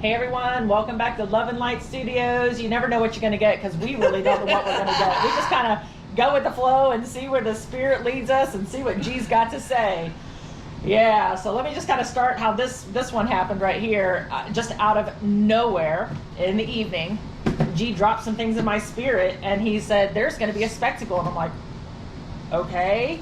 Hey everyone, welcome back to Love and Light Studios. You never know what you're going to get because we really don't know what we're going to get. We just kind of go with the flow and see where the Spirit leads us and see what G's got to say. Yeah, so let me just kind of start how this one happened right here. Just out of nowhere in the evening, G dropped some things in my spirit and he said, there's going to be a spectacle. And I'm like, okay.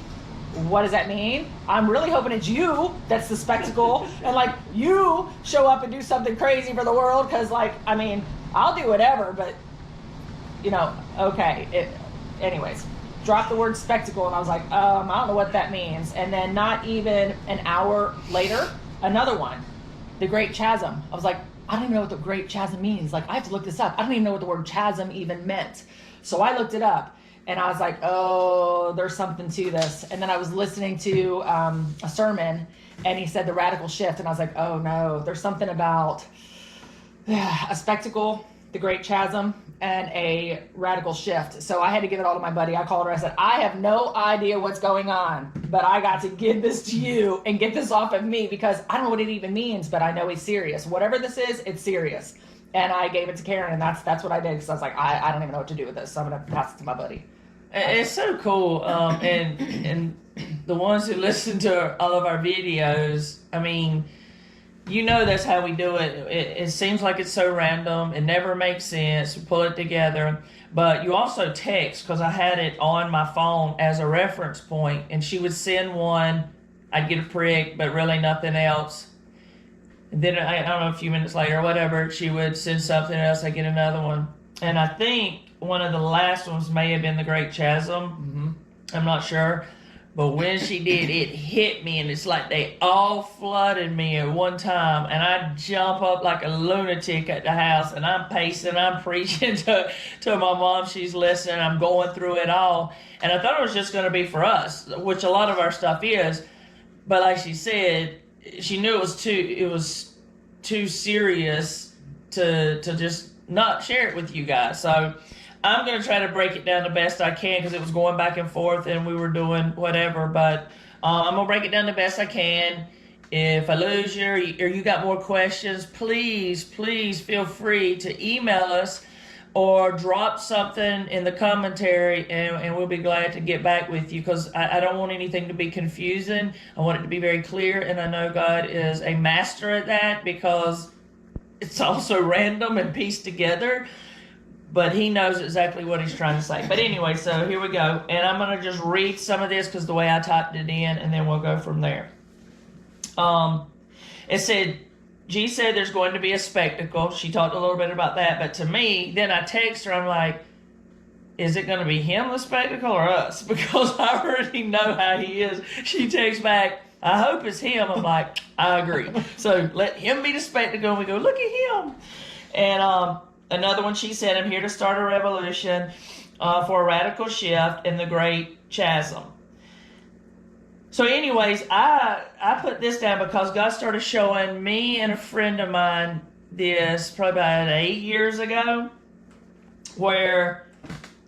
What does that mean? I'm really hoping it's you that's the spectacle and like you show up and do something crazy for the world because I'll do whatever, but okay. Anyways, drop the word spectacle and I was like, I don't know what that means. And then not even an hour later, another one, the Great Chasm. I was like, I don't even know what the Great Chasm means. Like I have to look this up. I don't even know what the word chasm even meant. So I looked it up. And I was like, oh, there's something to this. And then I was listening to a sermon, and he said the radical shift. And I was like, oh, no, there's something about a spectacle, the Great Chasm, and a radical shift. So I had to give it all to my buddy. I called her. I said, I have no idea what's going on, but I got to give this to you and get this off of me because I don't know what it even means, but I know it's serious. Whatever this is, it's serious. And I gave it to Karen, and that's what I did because I was like, I don't even know what to do with this. So I'm going to pass it to my buddy. It's so cool, and the ones who listen to all of our videos, I mean, that's how we do it. It seems like it's so random. It never makes sense. We pull it together. But you also text, because I had it on my phone as a reference point, and she would send one. I'd get a prick, but really nothing else. And then, I don't know, a few minutes later or whatever, she would send something else. I'd get another one. And I think one of the last ones may have been the Great Chasm. Mm-hmm. I'm not sure. But when she did, it hit me, and it's like they all flooded me at one time. And I jump up like a lunatic at the house, and I'm pacing, I'm preaching to my mom. She's listening. I'm going through it all. And I thought it was just going to be for us, which a lot of our stuff is. But like she said, she knew it was too serious to just not share it with you guys. So I'm going to try to break it down the best I can because it was going back and forth and we were doing whatever. But I'm going to break it down the best I can. If I lose you or you got more questions, please feel free to email us or drop something in the commentary and we'll be glad to get back with you because I don't want anything to be confusing. I want it to be very clear, and I know God is a master at that because it's also random and pieced together, but he knows exactly what he's trying to say. But anyway, so here we go. And I'm going to just read some of this because the way I typed it in, and then we'll go from there. It said, G said there's going to be a spectacle. She talked a little bit about that. But to me, then I text her, I'm like, is it going to be him, the spectacle, or us? Because I already know how he is. She texts back, I hope it's him. I'm like, I agree. So let him be the spectacle. And we go, look at him. And another one, she said, I'm here to start a revolution for a radical shift in the Great Chasm. So anyways, I put this down because God started showing me and a friend of mine this probably about 8 years ago where,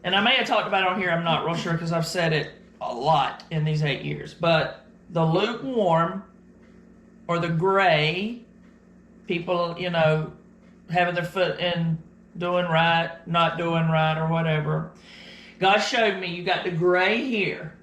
and I may have talked about it on here, I'm not real sure because I've said it a lot in these 8 years, but the lukewarm or the gray people, having their foot in doing right, not doing right, or whatever. God showed me you got the gray here.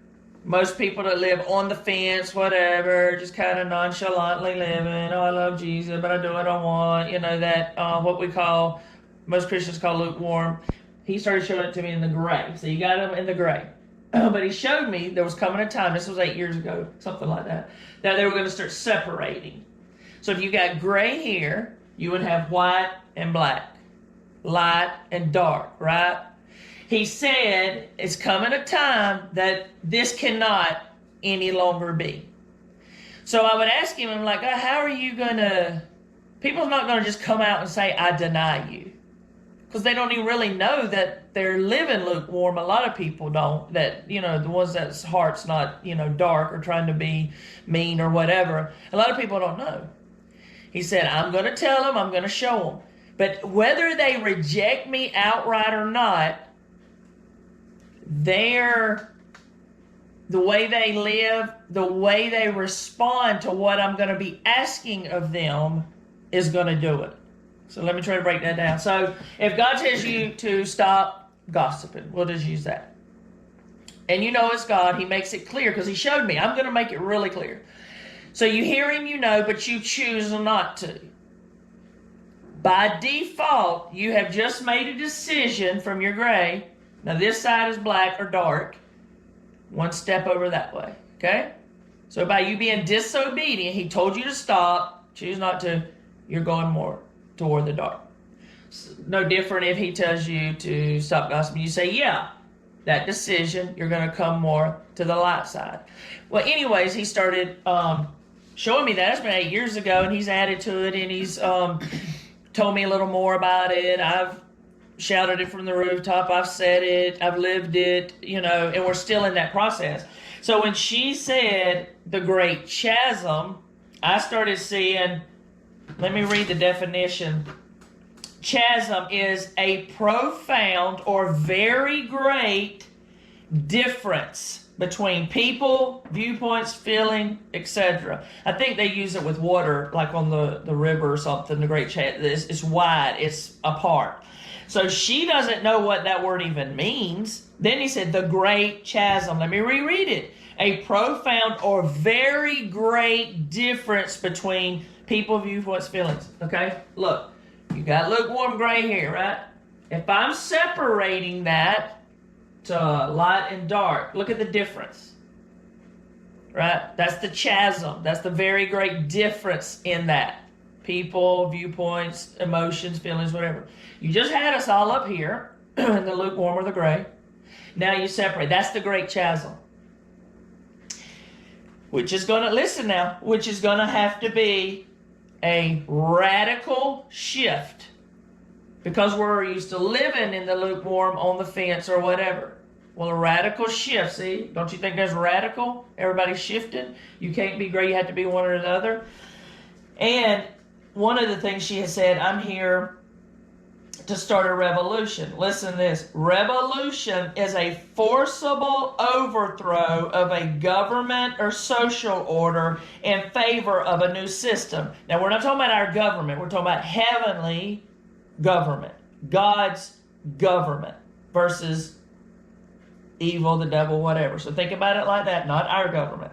Most people that live on the fence, whatever, just kind of nonchalantly living. Oh, I love Jesus, but I do what I want. That what we call, most Christians call lukewarm. He started showing it to me in the gray. So you got him in the gray. But he showed me there was coming a time, this was 8 years ago, something like that they were going to start separating. So if you got gray here, you would have white and black, light and dark, right? He said it's coming a time that this cannot any longer be. So I would ask him, I'm like, how are you going to, people's not going to just come out and say, I deny you. Because they don't even really know that they're living lukewarm. A lot of people don't. That, the ones that's heart's not, dark or trying to be mean or whatever. A lot of people don't know. He said, I'm going to tell them, I'm going to show them. But whether they reject me outright or not, the way they live, the way they respond to what I'm going to be asking of them is going to do it. So let me try to break that down. So if God tells you to stop gossiping, we'll just use that. And you know it's God, he makes it clear because he showed me. I'm going to make it really clear. So you hear him, you know, but you choose not to. By default, you have just made a decision from your gray. Now this side is black or dark. One step over that way, okay? So by you being disobedient, he told you to stop, choose not to, you're going more toward the dark. No different if he tells you to stop gossiping. You say, yeah, that decision, you're going to come more to the light side. Well, anyways, he started showing me that. It's been 8 years ago, and he's added to it, and he's told me a little more about it. I've shouted it from the rooftop. I've said it. I've lived it, you know, and we're still in that process. So when she said the great chasm, I started seeing, let me read the definition. Chasm is a profound or very great difference between people, viewpoints, feeling, etc. I think they use it with water, like on the river or something, the great chasm. It's wide, it's apart. So she doesn't know what that word even means. Then he said, the great chasm. Let me reread it. A profound or very great difference between people, viewpoints, feelings. Okay? Look, you got lukewarm gray here, right? If I'm separating that to light and dark, look at the difference. Right? That's the chasm. That's the very great difference in that. People, viewpoints, emotions, feelings, whatever. You just had us all up here in the lukewarm or the gray. Now you separate. That's the great chasm. Which is going to have to be a radical shift. Because we're used to living in the lukewarm, on the fence, or whatever. Well, a radical shift, see? Don't you think that's radical? Everybody's shifting. You can't be gray, you have to be one or the other. And one of the things she has said, I'm here to start a revolution. Listen to this. Revolution is a forcible overthrow of a government or social order in favor of a new system. Now, we're not talking about our government. We're talking about heavenly government. God's government versus evil, the devil, whatever. So think about it like that, not our government.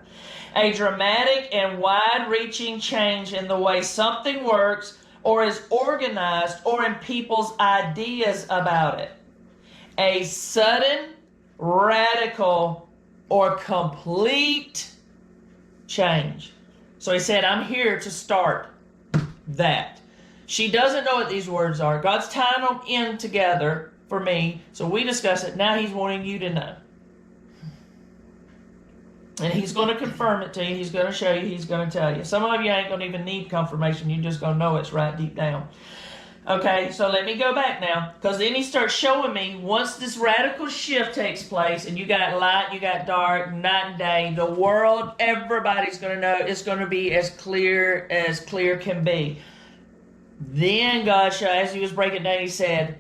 A dramatic and wide-reaching change in the way something works or is organized or in people's ideas about it. A sudden, radical, or complete change. So he said, I'm here to start that. She doesn't know what these words are. God's tying them in together for me, so we discuss it. Now he's wanting you to know. And he's going to confirm it to you. He's going to show you. He's going to tell you. Some of you ain't going to even need confirmation. You're just going to know it's right deep down. Okay, so let me go back now. Because then he starts showing me, once this radical shift takes place, and you got light, you got dark, night and day, the world, everybody's going to know it's going to be as clear can be. Then God, as he was breaking down, he said,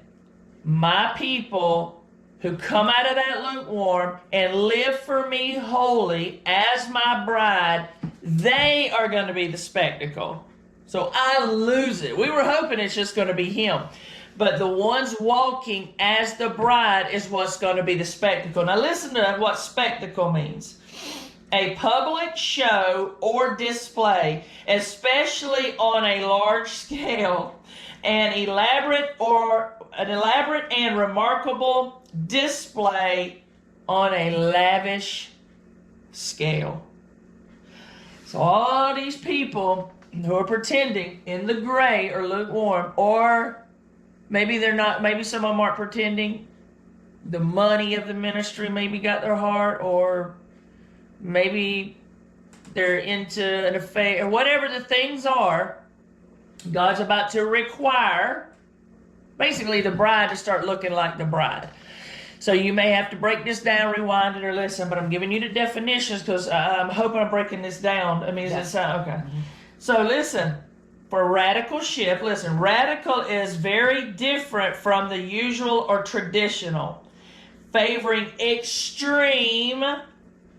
my people who come out of that lukewarm and live for me wholly as my bride, they are going to be the spectacle. So I lose it. We were hoping it's just going to be him. But the ones walking as the bride is what's going to be the spectacle. Now listen to what spectacle means. A public show or display, especially on a large scale, an elaborate and remarkable display on a lavish scale. So all these people who are pretending in the gray or lukewarm, or maybe they're not, maybe some of them aren't pretending, the money of the ministry maybe got their heart, or maybe they're into an affair, or whatever the things are, God's about to require basically the bride to start looking like the bride. So you may have to break this down, rewind it, or listen, but I'm giving you the definitions because I'm hoping I'm breaking this down. I mean, is it sound okay? Mm-hmm. So listen, for radical shift, listen, radical is very different from the usual or traditional, favoring extreme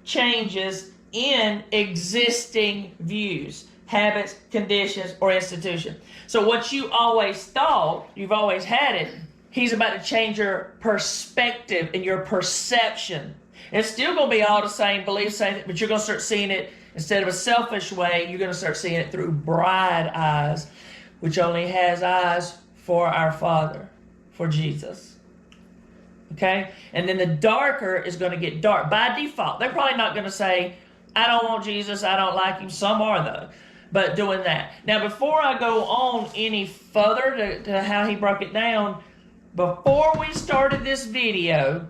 changes in existing views. habits, conditions, or institution. So what you always thought, you've always had it, he's about to change your perspective and your perception. It's still going to be all the same beliefs, but you're going to start seeing it instead of a selfish way. You're going to start seeing it through bride eyes, which only has eyes for our Father, for Jesus. Okay? And then the darker is going to get dark by default. They're probably not going to say, I don't want Jesus, I don't like him. Some are, though, but doing that. Now, before I go on any further to how he broke it down, before we started this video,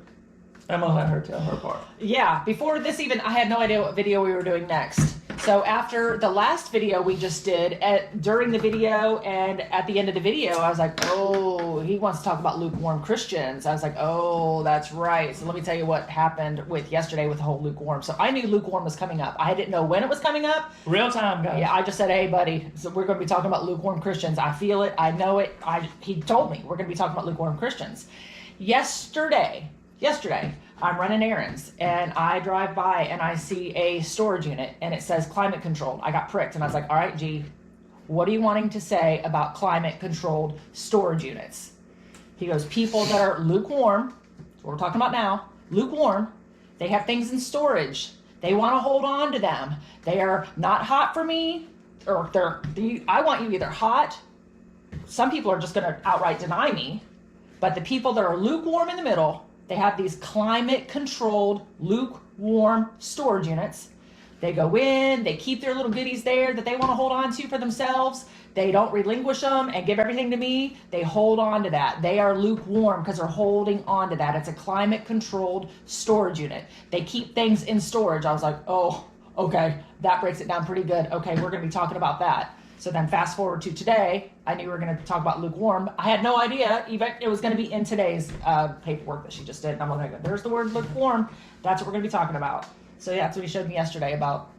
I'm going to let her tell her part. Yeah, before this even, I had no idea what video we were doing next. So after the last video we just did, during the video and at the end of the video, I was like, oh, he wants to talk about lukewarm Christians. I was like, oh, that's right. So let me tell you what happened with yesterday with the whole lukewarm. So I knew lukewarm was coming up. I didn't know when it was coming up. Real time, guys. Yeah, I just said, hey, buddy, so we're going to be talking about lukewarm Christians. I feel it. I know it. He told me we're going to be talking about lukewarm Christians. Yesterday, I'm running errands and I drive by and I see a storage unit and it says climate controlled. I got pricked and I was like, all right, G, what are you wanting to say about climate controlled storage units? He goes, people that are lukewarm, that's what we're talking about now, lukewarm, they have things in storage. They want to hold on to them. They are not hot for me, or I want you either hot. Some people are just going to outright deny me, but the people that are lukewarm in the middle, they have these climate-controlled, lukewarm storage units. They go in, they keep their little goodies there that they want to hold on to for themselves. They don't relinquish them and give everything to me. They hold on to that. They are lukewarm because they're holding on to that. It's a climate-controlled storage unit. They keep things in storage. I was like, oh, okay, that breaks it down pretty good. Okay, we're going to be talking about that. So then fast forward to today, I knew we were going to talk about lukewarm. I had no idea even it was going to be in today's paperwork that she just did. And I'm like, there's the word lukewarm. That's what we're going to be talking about. So yeah, that's what he showed me yesterday about.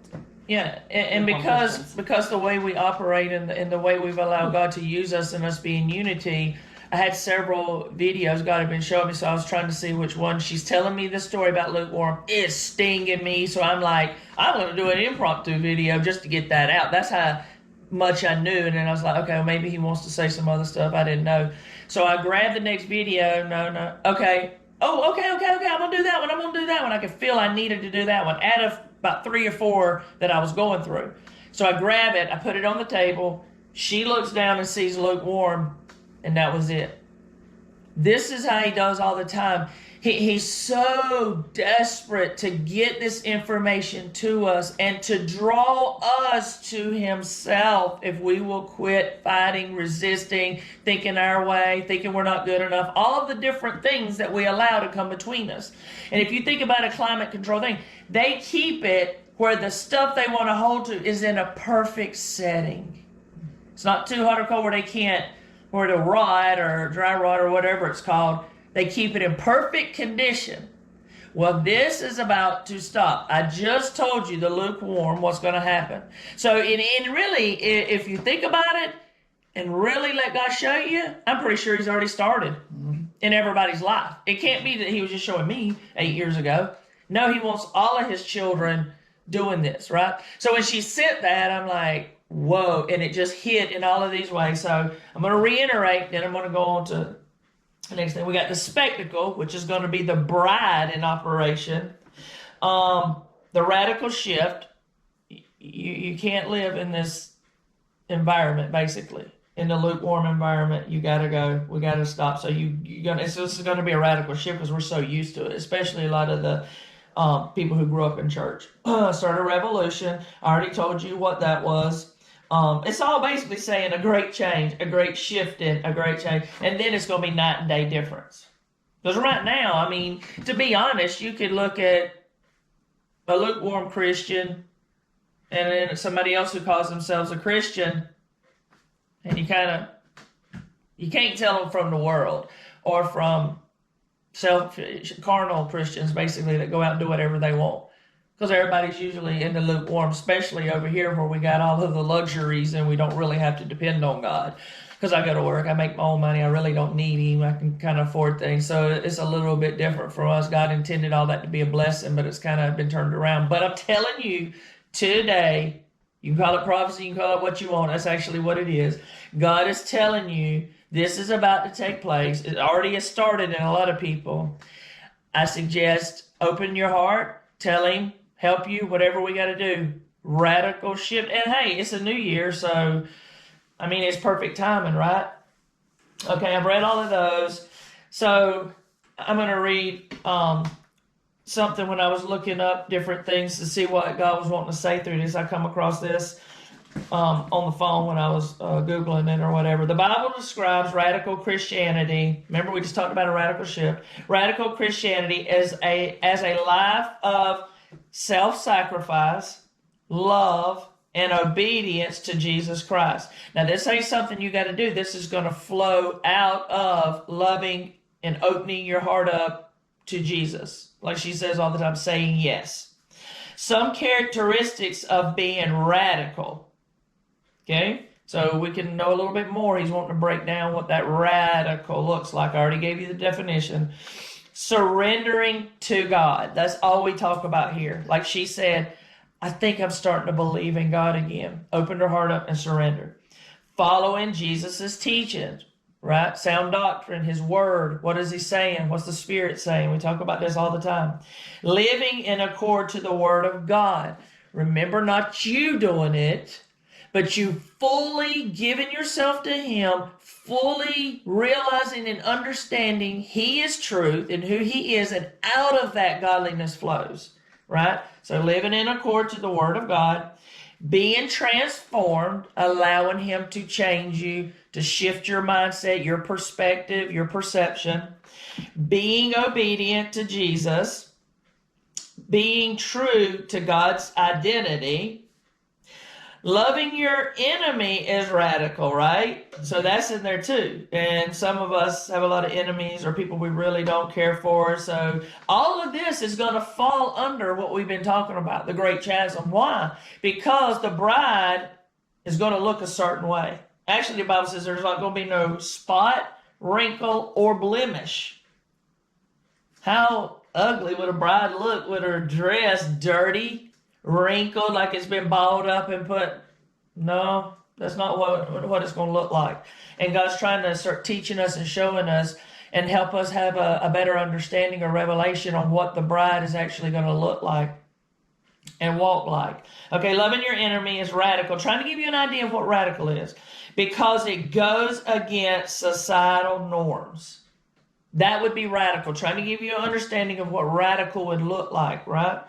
Yeah, and because the way we operate and the way we've allowed God to use us and us being unity, I had several videos God had been showing me, so I was trying to see which one. She's telling me the story about lukewarm. It's stinging me, so I'm like, I'm going to do an impromptu video just to get that out. That's how much I knew, and then I was like, okay, well, maybe he wants to say some other stuff I didn't know. So I grabbed the next video. No. Okay. Oh, okay. I'm going to do that one. I could feel I needed to do that one out of about 3 or 4 that I was going through. So I grab it. I put it on the table. She looks down and sees lukewarm, and that was it. This is how he does all the time. He's so desperate to get this information to us and to draw us to himself if we will quit fighting, resisting, thinking our way, thinking we're not good enough, all of the different things that we allow to come between us. And if you think about a climate control thing, they keep it where the stuff they want to hold to is in a perfect setting. It's not too hot or cold where they can't, where it'll rot or dry rot or whatever it's called. They keep it in perfect condition. Well, this is about to stop. I just told you the lukewarm, what's going to happen. So, really, if you think about it and really let God show you, I'm pretty sure he's already started in everybody's life. It can't be that he was just showing me 8 years ago. No, he wants all of his children doing this, right? So when she said that, I'm like, whoa, and it just hit in all of these ways. So I'm going to reiterate, then I'm going to go on to the next thing. We got the spectacle, which is going to be the bride in operation. The radical shift. You can't live in this environment, basically. In the lukewarm environment, you got to go. We got to stop. So this is going to be a radical shift because we're so used to it, especially a lot of the people who grew up in church. Start a revolution. I already told you what that was. It's all basically saying a great change, a great shifting, a great change. And then it's going to be night and day difference. Because right now, I mean, to be honest, you could look at a lukewarm Christian and then somebody else who calls themselves a Christian, and you can't tell them from the world or from carnal Christians, basically, that go out and do whatever they want. Because everybody's usually in the lukewarm, especially over here where we got all of the luxuries and we don't really have to depend on God. Because I go to work, I make my own money, I really don't need him, I can kind of afford things. So it's a little bit different for us. God intended all that to be a blessing, but it's kind of been turned around. But I'm telling you, today, You can call it prophecy, you can call it what you want. That's actually what it is. God is telling you this is about to take place. It already has started in a lot of people. I suggest open your heart, tell him, help you, whatever we got to do. Radical shift. And hey, it's a new year, so I mean, it's perfect timing, right? Okay, I've read all of those. So I'm going to read something when I was looking up different things to see what God was wanting to say through this. I come across this on the phone when I was Googling it or whatever. The Bible describes radical Christianity. Remember, we just talked about a radical shift. Radical Christianity as a life of self-sacrifice, love, and obedience to Jesus Christ. Now, this ain't something you got to do. This is going to flow out of loving and opening your heart up to Jesus. Like she says all the time, saying yes. Some characteristics of being radical. Okay? So we can know a little bit more. He's wanting to break down what that radical looks like. I already gave you the definition. Surrendering to God. That's all we talk about here. Like she said, I think I'm starting to believe in God again. Opened her heart up and surrendered. Following Jesus' teachings, right? Sound doctrine, his word. What is he saying? What's the Spirit saying? We talk about this all the time. Living in accord to the word of God. Remember, not you doing it, but you fully giving yourself to him, fully realizing and understanding he is truth and who he is, and out of that godliness flows, right? So living in accord to the word of God, being transformed, allowing him to change you, to shift your mindset, your perspective, your perception, being obedient to Jesus, being true to God's identity. Loving your enemy is radical, right? So that's in there too. And some of us have a lot of enemies or people we really don't care for. So all of this is going to fall under what we've been talking about, the great chasm. Why? Because the bride is going to look a certain way. Actually, the Bible says there's not going to be no spot, wrinkle, or blemish. How ugly would a bride look with her dress dirty, wrinkled, like it's been balled up and put? No, that's not what it's going to look like. And God's trying to start teaching us and showing us and help us have a better understanding or revelation on what the bride is actually going to look like and walk like. Okay, loving your enemy is radical. Trying to give you an idea of what radical is, because it goes against societal norms. That would be radical. Trying to give you an understanding of what radical would look like, right?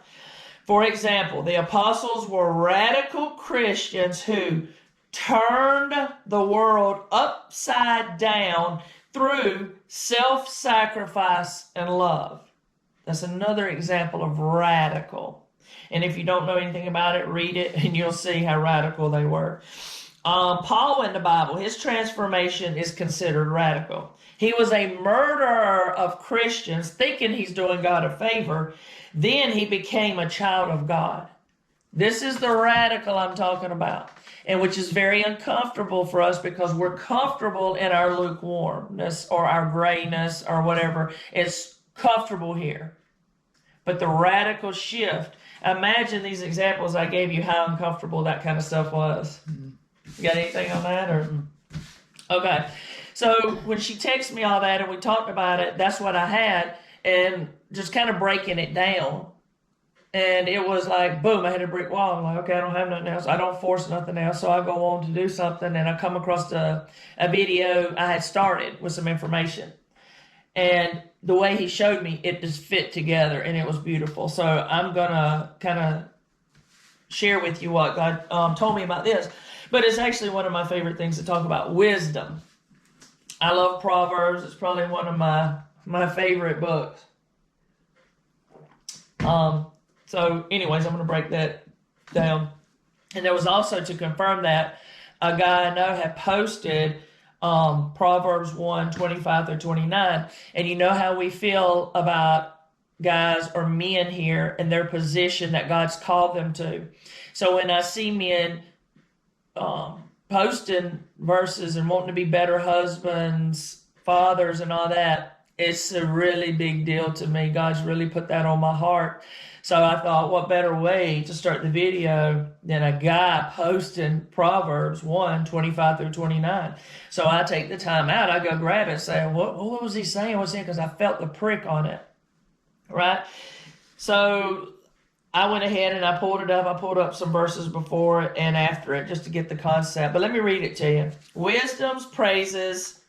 For example, the apostles were radical Christians who turned the world upside down through self-sacrifice and love. That's another example of radical. And if you don't know anything about it, read it and you'll see how radical they were. Paul in the Bible, his transformation is considered radical. He was a murderer of Christians, thinking he's doing God a favor. Then he became a child of God. This is the radical I'm talking about, and which is very uncomfortable for us because we're comfortable in our lukewarmness or our grayness or whatever. It's comfortable here. But the radical shift, imagine these examples I gave you, how uncomfortable that kind of stuff was. You got anything on that? Or okay. So when she texted me all that and we talked about it, that's what I had, and just kind of breaking it down. And it was like, boom, I hit a brick wall. I'm like, okay, I don't have nothing else. I don't force nothing else. So I go on to do something, and I come across a video I had started with some information. And the way he showed me, it just fit together, and it was beautiful. So I'm going to kind of share with you what God told me about this. But it's actually one of my favorite things to talk about, wisdom. I love Proverbs. It's probably one of my favorite books. So anyways, I'm going to break that down. And there was also, to confirm that, a guy I know had posted Proverbs 1:25 through 29. And you know how we feel about guys or men here and their position that God's called them to. So when I see men posting verses and wanting to be better husbands, fathers, and all that, It's a really big deal to me. God's really put that on my heart. So I thought, what better way to start the video than a guy posting Proverbs 1:25-29. So I take the time out. I go grab it and say, what was he saying? What's he saying? Because I felt the prick on it. Right? So I went ahead and I pulled it up. I pulled up some verses before it and after it just to get the concept. But let me read it to you. Wisdom's praises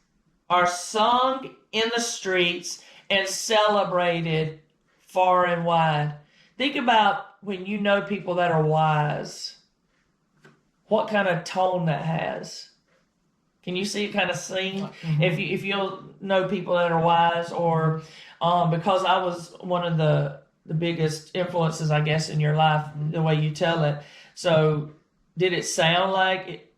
are sung in the streets and celebrated far and wide. Think about when you know people that are wise, what kind of tone that has. Can you see it kind of sing? Mm-hmm. If you'll know people that are wise, or because I was one of the biggest influences, I guess, in your life, the way you tell it. So did it sound like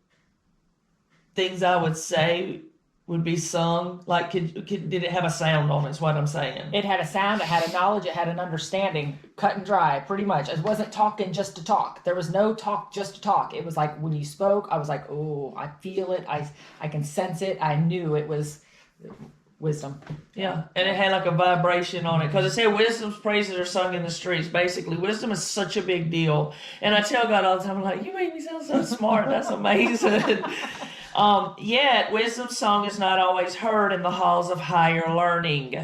things I would say would be sung? Like, did it have a sound on it, is what I'm saying? It had a sound, it had a knowledge, it had an understanding, cut and dry, pretty much. It wasn't talking just to talk. There was no talk just to talk. It was like when you spoke, I was like, oh, I feel it, I can sense it, I knew it was wisdom. Yeah, and it had like a vibration on it, because it said wisdom's praises are sung in the streets. Basically, wisdom is such a big deal. And I tell God all the time, I'm like, you make me sound so smart, that's amazing. Yet, wisdom's song is not always heard in the halls of higher learning.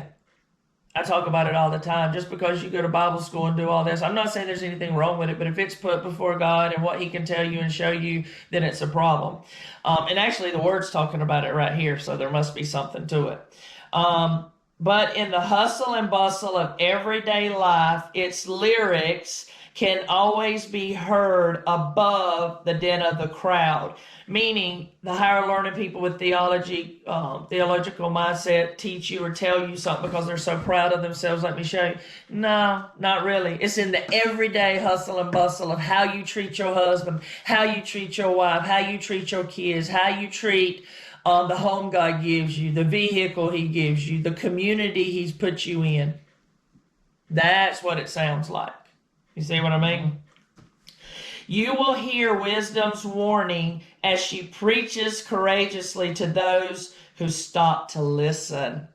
I talk about it all the time. Just because you go to Bible school and do all this, I'm not saying there's anything wrong with it, but if it's put before God and what he can tell you and show you, then it's a problem. And actually, the word's talking about it right here, so there must be something to it. But in the hustle and bustle of everyday life, its lyrics can always be heard above the din of the crowd. Meaning, the higher learning people with theological mindset teach you or tell you something because they're so proud of themselves. Let me show you. No, not really. It's in the everyday hustle and bustle of how you treat your husband, how you treat your wife, how you treat your kids, how you treat the home God gives you, the vehicle he gives you, the community he's put you in. That's what it sounds like. You see what I mean? You will hear wisdom's warning as she preaches courageously to those who stop to listen.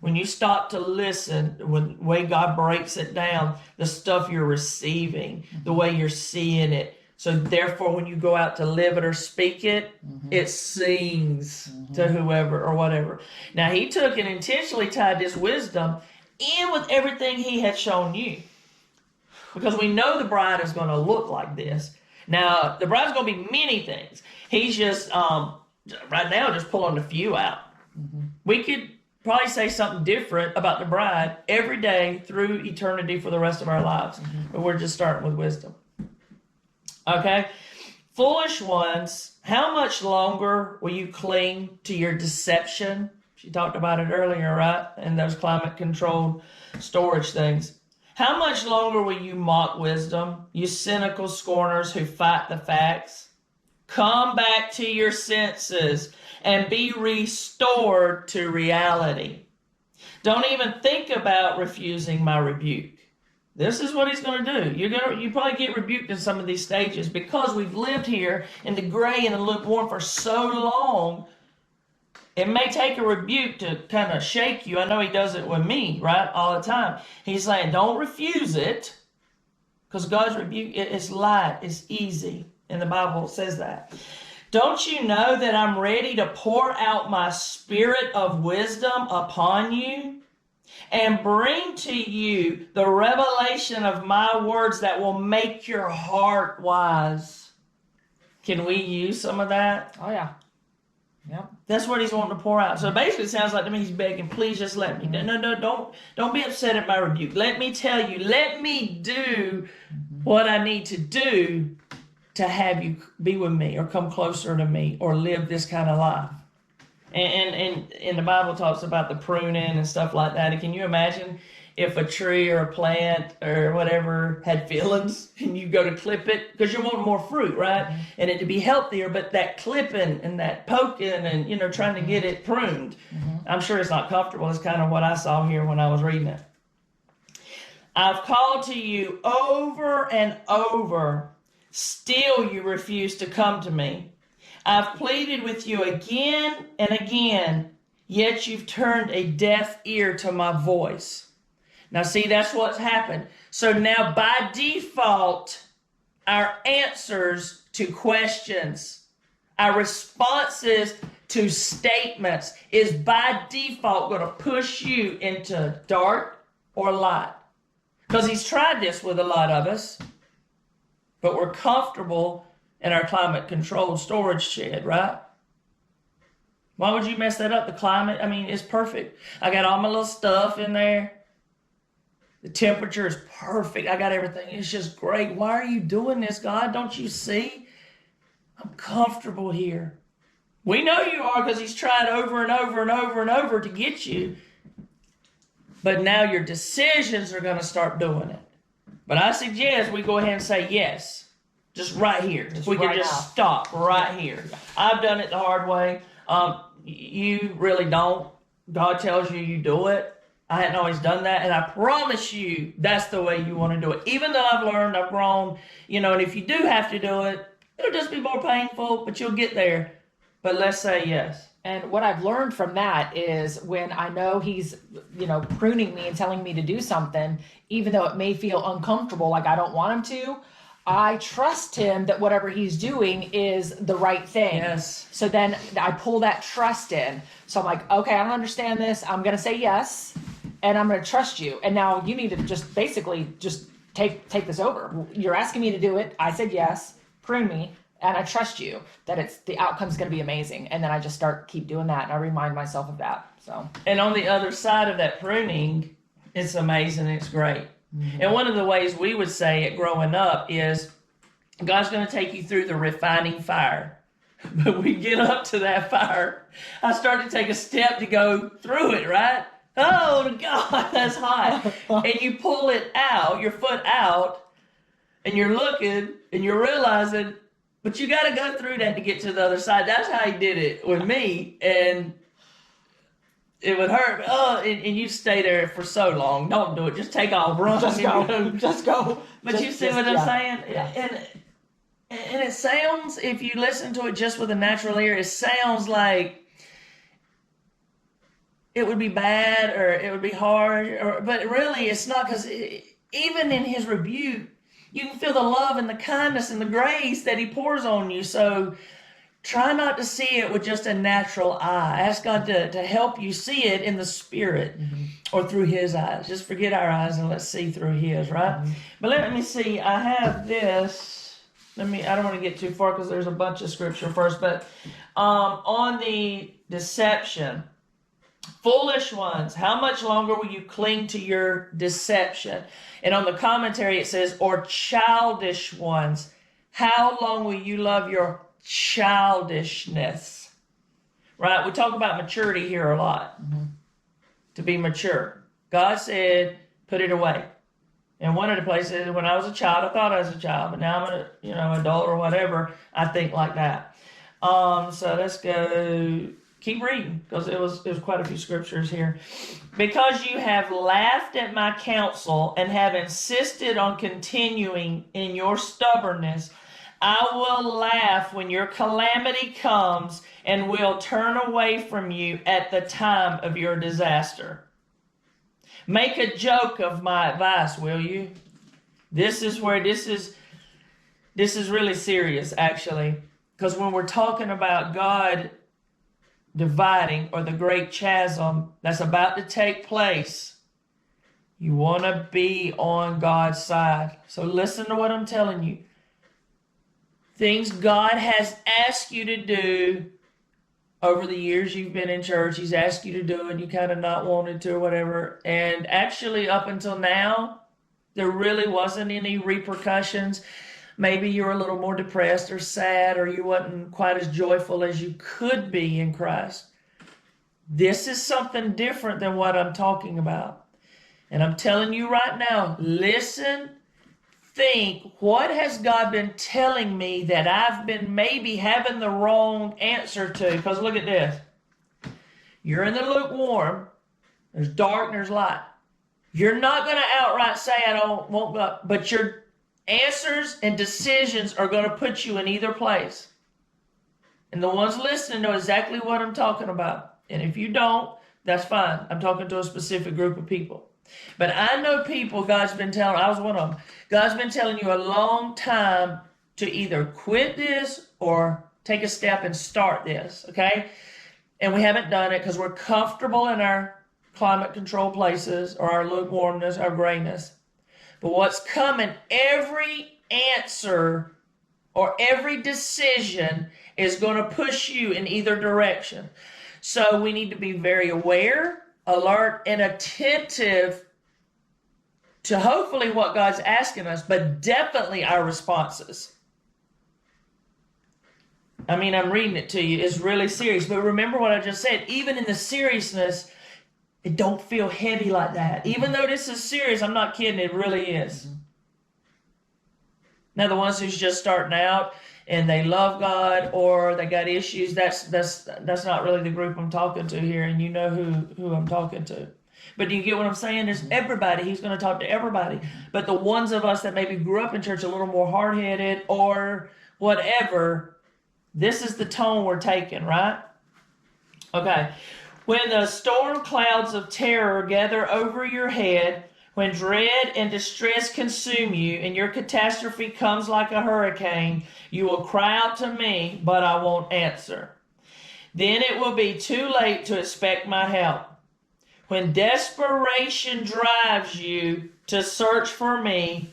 When you stop to listen, when the way God breaks it down, the stuff you're receiving, the way you're seeing it. So therefore, when you go out to live it or speak it, it sings to whoever or whatever. Now, he took and intentionally tied this wisdom in with everything he had shown you. Because we know the bride is going to look like this. Now, the bride's going to be many things. He's just, right now, just pulling a few out. We could probably say something different about the bride every day through eternity for the rest of our lives. But we're just starting with wisdom. Okay? Foolish ones, how much longer will you cling to your deception? She talked about it earlier, right? And those climate-controlled storage things. How much longer will you mock wisdom, you cynical scorners who fight the facts? Come back to your senses and be restored to reality. Don't even think about refusing my rebuke. This is what he's going to do. You probably get rebuked in some of these stages because we've lived here in the gray and the lukewarm for so long. It may take a rebuke to kind of shake you. I know he does it with me, right, all the time. He's saying, don't refuse it, because God's rebuke, it's light, it's easy, and the Bible says that. Don't you know that I'm ready to pour out my spirit of wisdom upon you and bring to you the revelation of my words that will make your heart wise? Can we use some of that? Oh, yeah. Yep. That's what he's wanting to pour out. So basically it sounds like to me he's begging, please just let me. No, don't be upset at my rebuke. Let me tell you, let me do what I need to do to have you be with me or come closer to me or live this kind of life. And the Bible talks about the pruning and stuff like that. And can you imagine if a tree or a plant or whatever had feelings and you go to clip it because you want more fruit, right? And it to be healthier, but that clipping and that poking and, trying to get it pruned, I'm sure it's not comfortable. It's kind of what I saw here when I was reading it. I've called to you over and over. Still you refuse to come to me. I've pleaded with you again and again, yet you've turned a deaf ear to my voice. Now see, that's what's happened. So now by default, our answers to questions, our responses to statements is by default going to push you into dark or light. Because he's tried this with a lot of us, but we're comfortable in our climate-controlled storage shed, right? Why would you mess that up? The climate, I mean, it's perfect. I got all my little stuff in there. The temperature is perfect. I got everything. It's just great. Why are you doing this, God? Don't you see? I'm comfortable here. We know you are because he's tried over and over and over and over to get you. But now your decisions are going to start doing it. But I suggest we go ahead and say yes. Just right here. If we could just stop right here. I've done it the hard way. You really don't. God tells you you do it. I hadn't always done that, and I promise you that's the way you want to do it. Even though I've learned, I've grown, and if you do have to do it, it'll just be more painful, but you'll get there. But let's say yes. And what I've learned from that is when I know he's, pruning me and telling me to do something, even though it may feel uncomfortable, like I don't want him to, I trust him that whatever he's doing is the right thing. Yes. So then I pull that trust in. So I'm like, okay, I don't understand this. I'm going to say yes, and I'm going to trust you. And now you need to just basically just take this over. You're asking me to do it. I said yes. Prune me. And I trust you that the outcome's going to be amazing. And then I just keep doing that. And I remind myself of that. So. And on the other side of that pruning, it's amazing. It's great. Mm-hmm. And one of the ways we would say it growing up is God's going to take you through the refining fire. But we get up to that fire, I start to take a step to go through it, right? Oh, God, that's hot. And you pull it out, your foot out, and you're looking, and you're realizing, but you got to go through that to get to the other side. That's how he did it with me, and it would hurt. Oh, and you stay there for so long. Don't do it. Just take off, run. Just go. Just go. But you see what I'm saying? Yeah. And it sounds, if you listen to it just with a natural ear, it sounds like it would be bad or it would be hard. But really, it's not, because even in his rebuke, you can feel the love and the kindness and the grace that he pours on you. So try not to see it with just a natural eye. Ask God to help you see it in the spirit, mm-hmm. or through his eyes. Just forget our eyes and let's see through his, right? Mm-hmm. But let me see. I have this. I don't want to get too far because there's a bunch of scripture first. But on the deception, foolish ones, how much longer will you cling to your deception? And on the commentary it says, or childish ones, how long will you love your childishness? Right? We talk about maturity here a lot. Mm-hmm. To be mature. God said, put it away. And one of the places, when I was a child, I thought I was a child, but now I'm an adult or whatever, I think like that. So let's go, keep reading, because it was quite a few scriptures here. Because you have laughed at my counsel and have insisted on continuing in your stubbornness, I will laugh when your calamity comes and will turn away from you at the time of your disaster. Make a joke of my advice, will you? This is really serious, actually. Because when we're talking about God dividing, or the great chasm that's about to take place, you want to be on God's side. So listen to what I'm telling you. Things God has asked you to do over the years you've been in church, he's asked you to do it, you kind of not wanted to or whatever. And actually up until now, there really wasn't any repercussions. Maybe you were a little more depressed or sad, or you wasn't quite as joyful as you could be in Christ. This is something different than what I'm talking about. And I'm telling you right now, listen, think, what has God been telling me that I've been maybe having the wrong answer to? Because look at this. You're in the lukewarm. There's dark and there's light. You're not going to outright say, I don't want God. But your answers and decisions are going to put you in either place. And the ones listening know exactly what I'm talking about. And if you don't, that's fine. I'm talking to a specific group of people. But I know people God's been telling, I was one of them, God's been telling you a long time to either quit this or take a step and start this, okay? And we haven't done it because we're comfortable in our climate control places or our lukewarmness, our grayness. But what's coming, every answer or every decision is going to push you in either direction. So we need to be very aware, alert, and attentive to hopefully what God's asking us, but definitely our responses. I mean, I'm reading it to you. It's really serious. But remember what I just said. Even in the seriousness, it don't feel heavy like that. Even though this is serious, I'm not kidding. It really is. Now, the ones who's just starting out and they love God or they got issues, that's not really the group I'm talking to here. And you know who I'm talking to. But do you get what I'm saying? There's everybody. He's going to talk to everybody. But the ones of us that maybe grew up in church a little more hard-headed or whatever, this is the tone we're taking, right? Okay. When the storm clouds of terror gather over your head, when dread and distress consume you, and your catastrophe comes like a hurricane, you will cry out to me, but I won't answer. Then it will be too late to expect my help. When desperation drives you to search for me,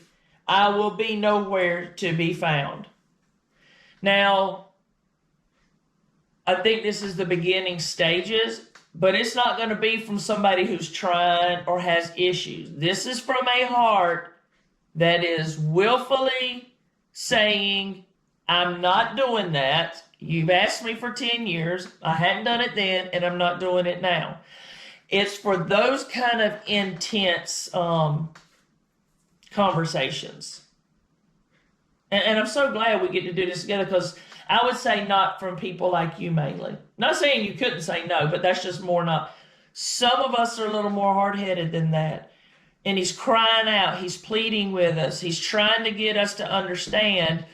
I will be nowhere to be found. Now, I think this is the beginning stages, but it's not going to be from somebody who's trying or has issues. This is from a heart that is willfully saying, I'm not doing that. You've asked me for 10 years. I hadn't done it then, and I'm not doing it now. It's for those kind of intense conversations. And I'm so glad we get to do this together, because I would say not from people like you mainly. Not saying you couldn't say no, but that's just more not. Some of us are a little more hard-headed than that. And he's crying out. He's pleading with us. He's trying to get us to understand.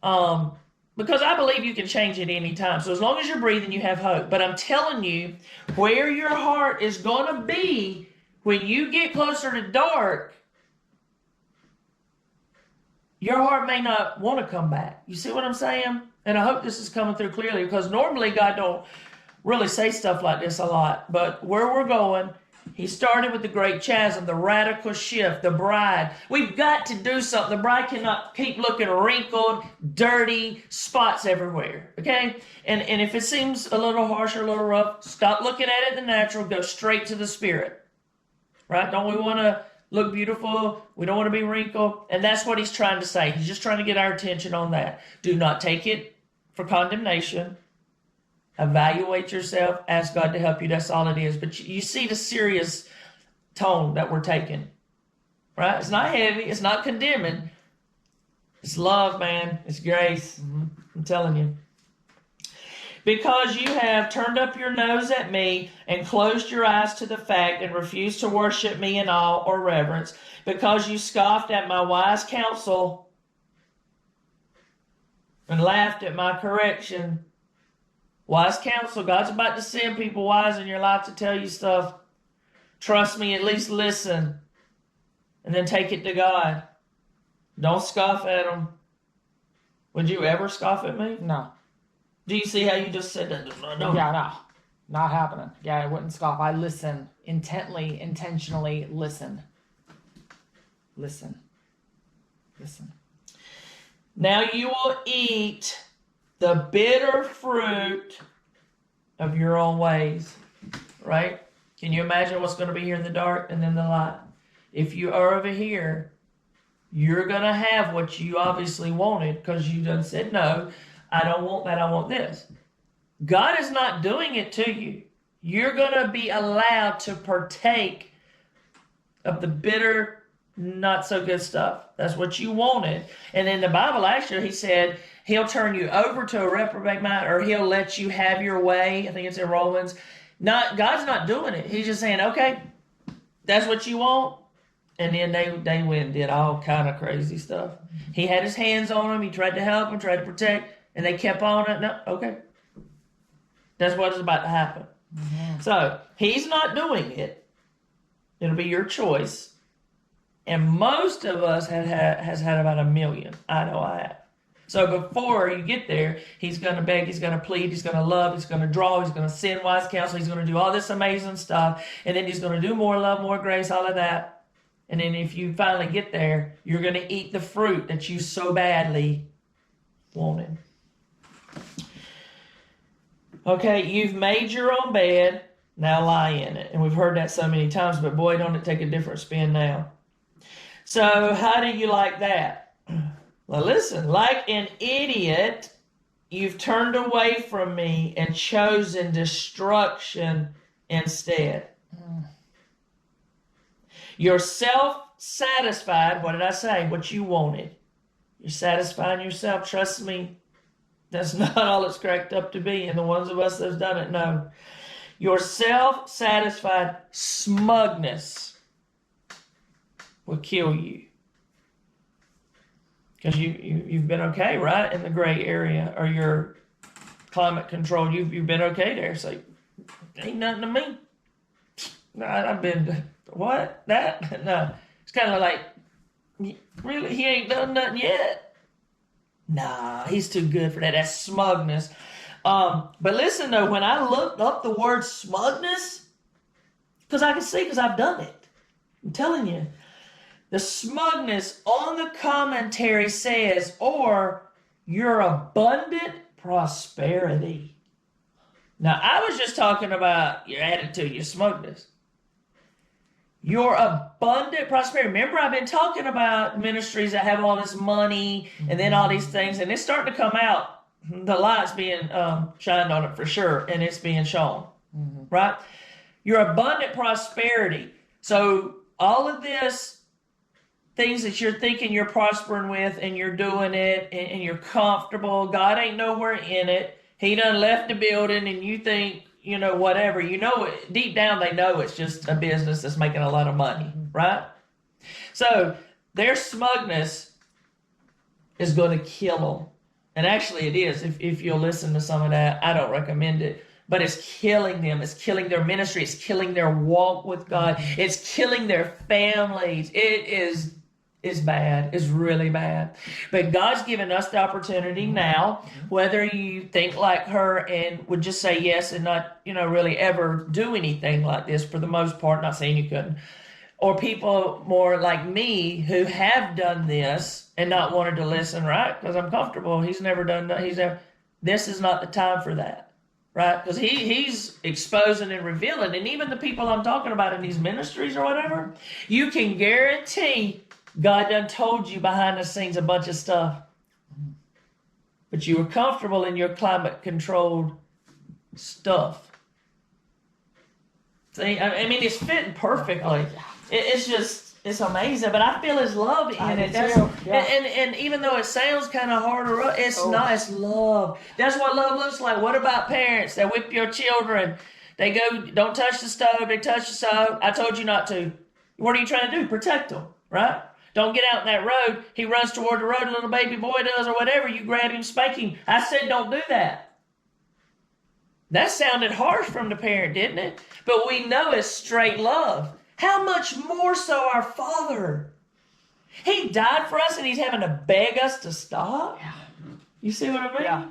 Because I believe you can change at any time. So as long as you're breathing, you have hope. But I'm telling you, where your heart is going to be when you get closer to dark, your heart may not want to come back. You see what I'm saying? And I hope this is coming through clearly, because normally God don't really say stuff like this a lot. But where we're going, he started with the great chasm, the radical shift, the bride. We've got to do something. The bride cannot keep looking wrinkled, dirty, spots everywhere, okay? And if it seems a little harsh or a little rough, stop looking at it in the natural, go straight to the spirit, right? Don't we want to look beautiful? We don't want to be wrinkled. And that's what he's trying to say. He's just trying to get our attention on that. Do not take it for condemnation. Evaluate yourself. Ask God to help you. That's all it is. But you see the serious tone that we're taking, right? It's not heavy. It's not condemning. It's love, man. It's grace. I'm telling you. Because you have turned up your nose at me and closed your eyes to the fact and refused to worship me in awe or reverence, because you scoffed at my wise counsel and laughed at my correction. Wise counsel. God's about to send people wise in your life to tell you stuff. Trust me, at least listen. And then take it to God. Don't scoff at them. Would you ever scoff at me? No. Do you see how you just said that? No. Yeah, no. Not happening. Yeah, I wouldn't scoff. I listen intently, intentionally listen. Listen. Listen. Now you will eat the bitter fruit of your own ways, right? Can you imagine what's going to be here in the dark and then the light? If you are over here, you're going to have what you obviously wanted, because you done said, no, I don't want that, I want this. God is not doing it to you. You're going to be allowed to partake of the bitter, not so good stuff. That's what you wanted. And in the Bible, actually, he said he'll turn you over to a reprobate mind, or he'll let you have your way. I think it's in Romans. God's not doing it. He's just saying, okay, that's what you want. And then they went and did all kind of crazy stuff. He had his hands on them. He tried to help them, tried to protect, and they kept on it. No, okay. That's what is about to happen. Mm-hmm. So he's not doing it. It'll be your choice. And most of us has had about 1 million. I know I have. So before you get there, he's going to beg, he's going to plead, he's going to love, he's going to draw, he's going to send wise counsel, he's going to do all this amazing stuff, and then he's going to do more love, more grace, all of that. And then if you finally get there, you're going to eat the fruit that you so badly wanted. Okay, you've made your own bed, now lie in it. And we've heard that so many times, but boy, don't it take a different spin now. So how do you like that? Well, listen, like an idiot, you've turned away from me and chosen destruction instead. You're self-satisfied. What did I say? What you wanted. You're satisfying yourself. Trust me, that's not all it's cracked up to be. And the ones of us that's done it know. Your self-satisfied smugness will kill you. Because you've been okay, right, in the gray area, or your climate control. You've been okay there. So ain't nothing to me. I've been what that no. It's kind of like really he ain't done nothing yet. Nah, he's too good for that. That's smugness. But listen though, when I looked up the word smugness, because I can see, because I've done it. I'm telling you. The smugness on the commentary says, or your abundant prosperity. Now, I was just talking about your attitude, your smugness. Your abundant prosperity. Remember, I've been talking about ministries that have all this money and then all these things, and it's starting to come out. The light's being shined on it for sure, and it's being shown, right? Your abundant prosperity. So all of this, things that you're thinking you're prospering with and you're doing it and you're comfortable. God ain't nowhere in it. He done left the building and you think, whatever. Deep down they know it's just a business that's making a lot of money, right? So their smugness is going to kill them. And actually it is. If you'll listen to some of that, I don't recommend it. But it's killing them. It's killing their ministry. It's killing their walk with God. It's killing their families. It's bad. It's really bad. But God's given us the opportunity now, whether you think like her and would just say yes and not, really ever do anything like this for the most part, not saying you couldn't, or people more like me who have done this and not wanted to listen, right? Because I'm comfortable. He's never done that. This is not the time for that, right? Because he's exposing and revealing. And even the people I'm talking about in these ministries or whatever, you can guarantee God done told you behind the scenes a bunch of stuff. But you were comfortable in your climate-controlled stuff. See, I mean, it's fitting perfectly. It's amazing. But I feel His love in it. And even though it sounds kind of hard, it's not. It's love. That's what love looks like. What about parents that whip your children? They go, don't touch the stove. They touch the stove. I told you not to. What are you trying to do? Protect them, right? Don't get out in that road. He runs toward the road, a little baby boy does, or whatever. You grab him, spank him. I said don't do that. That sounded harsh from the parent, didn't it? But we know it's straight love. How much more so our Father? He died for us and He's having to beg us to stop? Yeah. You see what I mean? Yeah.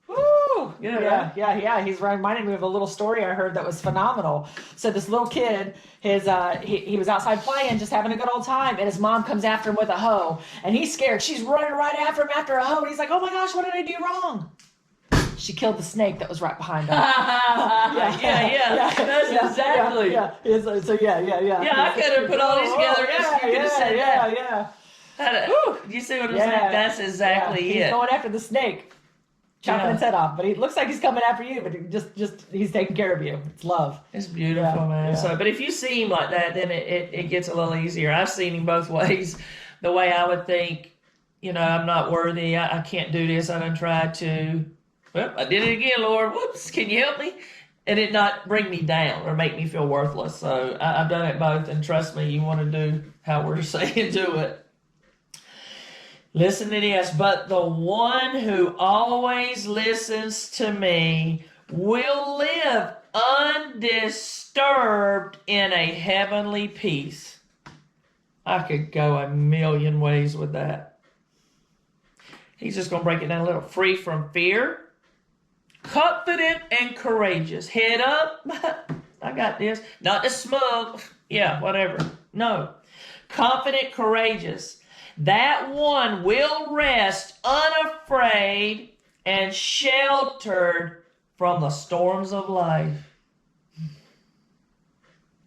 Woo! Yeah. Yeah. He's reminding me of a little story I heard that was phenomenal. So this little kid, he was outside playing, just having a good old time, and his mom comes after him with a hoe, and he's scared. She's running right after him after a hoe, and he's like, "Oh my gosh, what did I do wrong?" She killed the snake that was right behind her. yeah. That's exactly. Yeah. Yeah, I could have put all these together. You could have said that. Yeah. You see what I'm saying? That's exactly it. He's going after the snake. Chopping its head off, but he looks like he's coming after you, but he's taking care of you. It's love. It's beautiful, man. Yeah. So, but if you see him like that, then it gets a little easier. I've seen him both ways. The way I would think, I'm not worthy. I can't do this. I done tried to. Well, I did it again, Lord. Whoops. Can you help me? And it not bring me down or make me feel worthless. So I've done it both, and trust me, you want to do how we're saying do it. Listen to this. But the one who always listens to me will live undisturbed in a heavenly peace. I could go a million ways with that. He's just going to break it down a little. Free from fear, confident and courageous. Head up. I got this. Not the smug. Yeah, whatever. No. Confident, courageous. That one will rest unafraid and sheltered from the storms of life.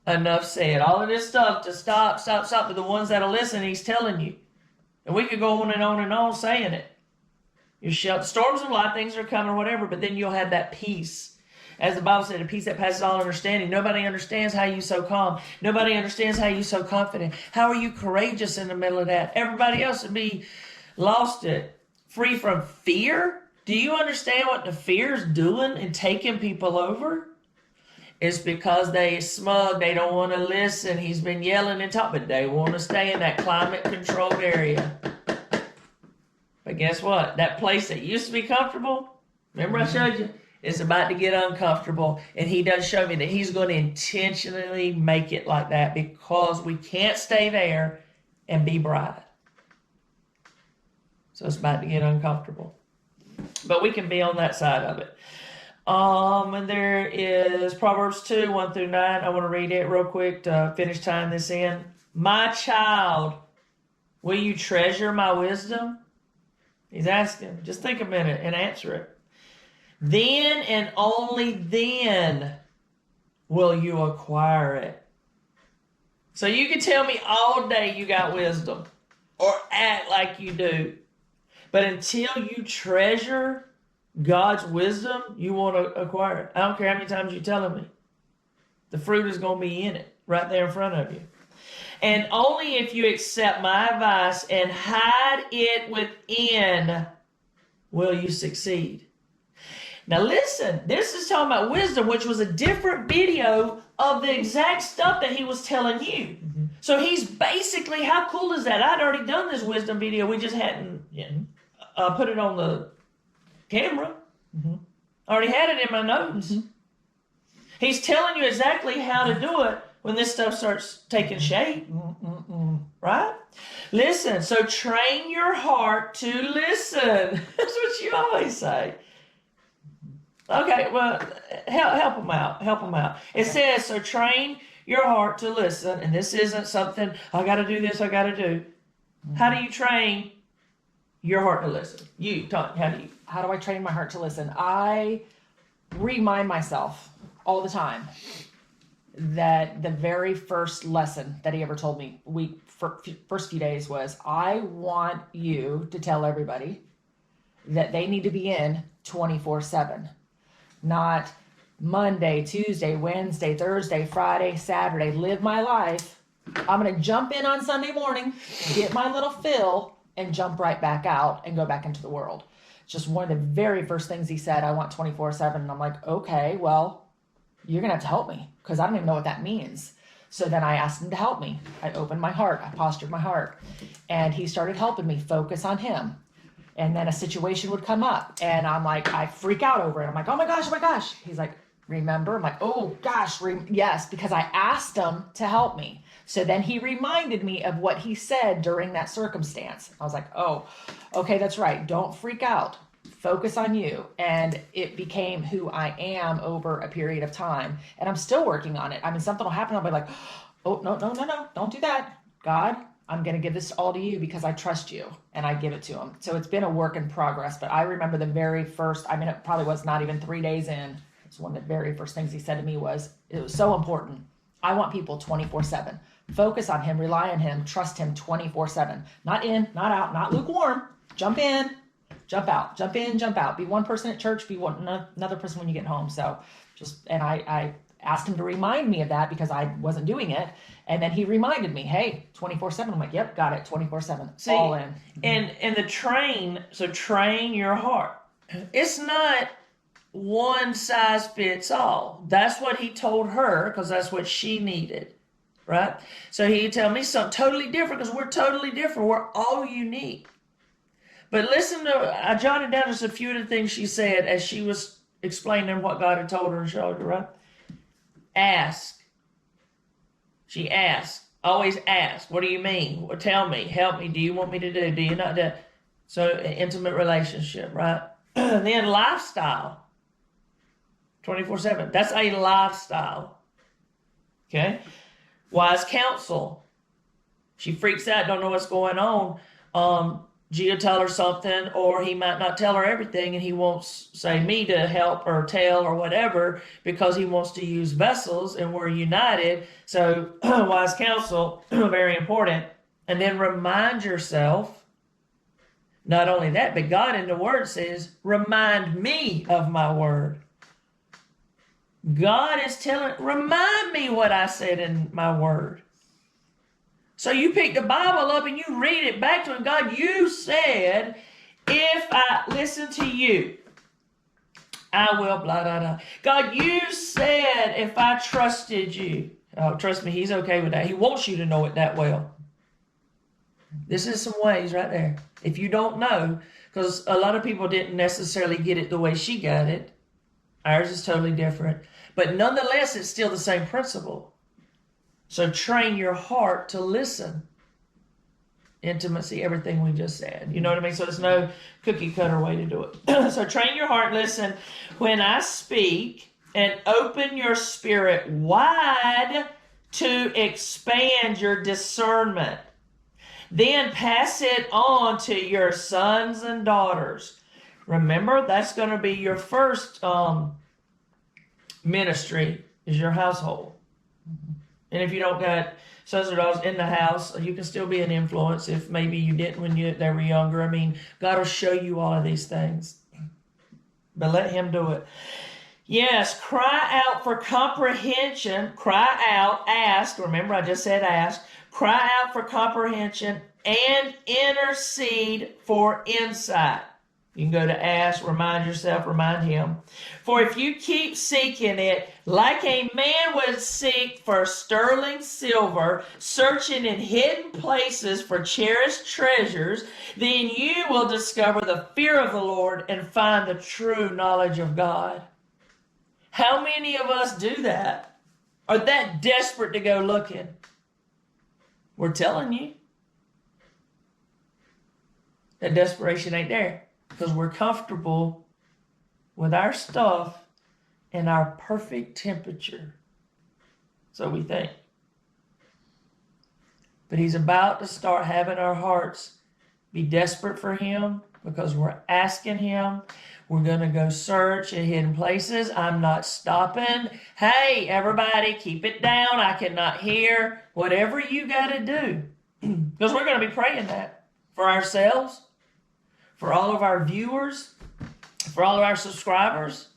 Enough said. All of this stuff to stop. But the ones that'll listen, he's telling you. And we could go on and on saying it. You shelter. Storms of life, things are coming or whatever, but then you'll have that peace. As the Bible said, a peace that passes all understanding. Nobody understands how you so calm. Nobody understands how you so confident. How are you courageous in the middle of that? Everybody else would be lost it. Free from fear. Do you understand what the fear's doing and taking people over? It's because they smug. They don't want to listen. He's been yelling and talking, but they want to stay in that climate-controlled area. But guess what? That place that used to be comfortable, remember I showed you? It's about to get uncomfortable, and he does show me that he's going to intentionally make it like that because we can't stay there and be bride. So it's about to get uncomfortable. But we can be on that side of it. And there is Proverbs 2, 1 through 9. I want to read it real quick to finish tying this in. My child, will you treasure my wisdom? He's asking. Just think a minute and answer it. Then and only then will you acquire it. So you can tell me all day you got wisdom or act like you do. But until you treasure God's wisdom, you want to acquire it. I don't care how many times you're telling me. The fruit is going to be in it, right there in front of you. And only if you accept my advice and hide it within will you succeed. Now listen, this is talking about wisdom, which was a different video of the exact stuff that he was telling you. Mm-hmm. So he's basically, how cool is that? I'd already done this wisdom video. We just hadn't put it on the camera. Mm-hmm. I already had it in my notes. Mm-hmm. He's telling you exactly how to do it when this stuff starts taking shape. Right? Listen, so train your heart to listen. That's what you always say. Okay, well, help them out. Help them out. It says, so train your heart to listen. And this isn't something, I got to do this, I got to do. Mm-hmm. How do you train your heart to listen? You, talk, how do I train my heart to listen? I remind myself all the time that the very first lesson that he ever told me, first few days was, I want you to tell everybody that they need to be in 24/7. Not Monday, Tuesday, Wednesday, Thursday, Friday, Saturday. Live my life. I'm going to jump in on Sunday morning, get my little fill, and jump right back out and go back into the world. It's just one of the very first things he said, I want 24/7. And I'm like, okay, well, you're going to have to help me because I don't even know what that means. So then I asked him to help me. I opened my heart. I postured my heart. And he started helping me focus on him. And then a situation would come up and I'm like, I freak out over it. I'm like, oh my gosh. He's like, remember? I'm like, oh gosh, yes, because I asked him to help me. So then he reminded me of what he said during that circumstance. I was like, oh, okay, that's right. Don't freak out. Focus on you. And it became who I am over a period of time. And I'm still working on it. I mean, something will happen. I'll be like, oh, no, don't do that. God, I'm going to give this all to you because I trust you, and I give it to him. So it's been a work in progress, but I remember the very first, it probably was not even 3 days in. It's one of the very first things he said to me was, it was so important. I want people 24/7. Focus on him, rely on him, trust him 24/7. Not in, not out, not lukewarm. Jump in, jump out, jump in, jump out. Be one person at church, be another person when you get home. So I asked him to remind me of that because I wasn't doing it. And then he reminded me, hey, 24/7. I'm like, yep, got it, 24/7. See, all in. And the train your heart. It's not one size fits all. That's what he told her because that's what she needed, right? So he'd tell me something totally different because we're totally different. We're all unique. But listen to, I jotted down just a few of the things she said as she was explained to him what God had told her and showed her, right? Ask. She asked. Always ask. What do you mean? Well, tell me. Help me. Do you want me to do? Do you not do? So, an intimate relationship, right? Then lifestyle. 24/7. That's a lifestyle. Okay? Wise counsel. She freaks out, don't know what's going on. G will tell her something, or he might not tell her everything, and he wants, say, me to help or tell or whatever, because he wants to use vessels, and we're united. So, wise counsel, very important. And then remind yourself, not only that, but God in the Word says, remind me of my word. God is telling, remind me what I said in my word. So you pick the Bible up and you read it back to him. God, you said, if I listen to you, I will blah, blah, blah. God, you said, if I trusted you. Oh, trust me, he's okay with that. He wants you to know it that well. This is some ways right there. If you don't know, because a lot of people didn't necessarily get it the way she got it. Ours is totally different. But nonetheless, it's still the same principle. So train your heart to listen. Intimacy, everything we just said. You know what I mean? So there's no cookie cutter way to do it. So train your heart, listen. When I speak, and open your spirit wide to expand your discernment. Then pass it on to your sons and daughters. Remember, that's going to be your first ministry, is your household. And if you don't got sons or daughters in the house, you can still be an influence if maybe you didn't when they were younger. I mean, God will show you all of these things. But let him do it. Yes, cry out for comprehension. Cry out, ask. Remember, I just said ask. Cry out for comprehension and intercede for insight. You can go to ask, remind yourself, remind him. For if you keep seeking it, like a man would seek for sterling silver, searching in hidden places for cherished treasures, then you will discover the fear of the Lord and find the true knowledge of God. How many of us do that? Are that desperate to go looking? We're telling you. That desperation ain't there. Because we're comfortable with our stuff and our perfect temperature. So we think. But he's about to start having our hearts be desperate for him, because we're asking him. We're going to go search in hidden places. I'm not stopping. Hey, everybody, keep it down. I cannot hear. Whatever you got to do. Because we're going to be praying that for ourselves, for all of our viewers, for all of our subscribers.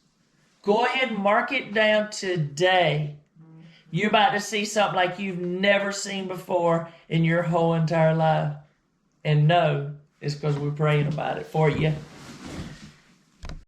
Go ahead and mark it down today. You're about to see something like you've never seen before in your whole entire life. And know it's because we're praying about it for you.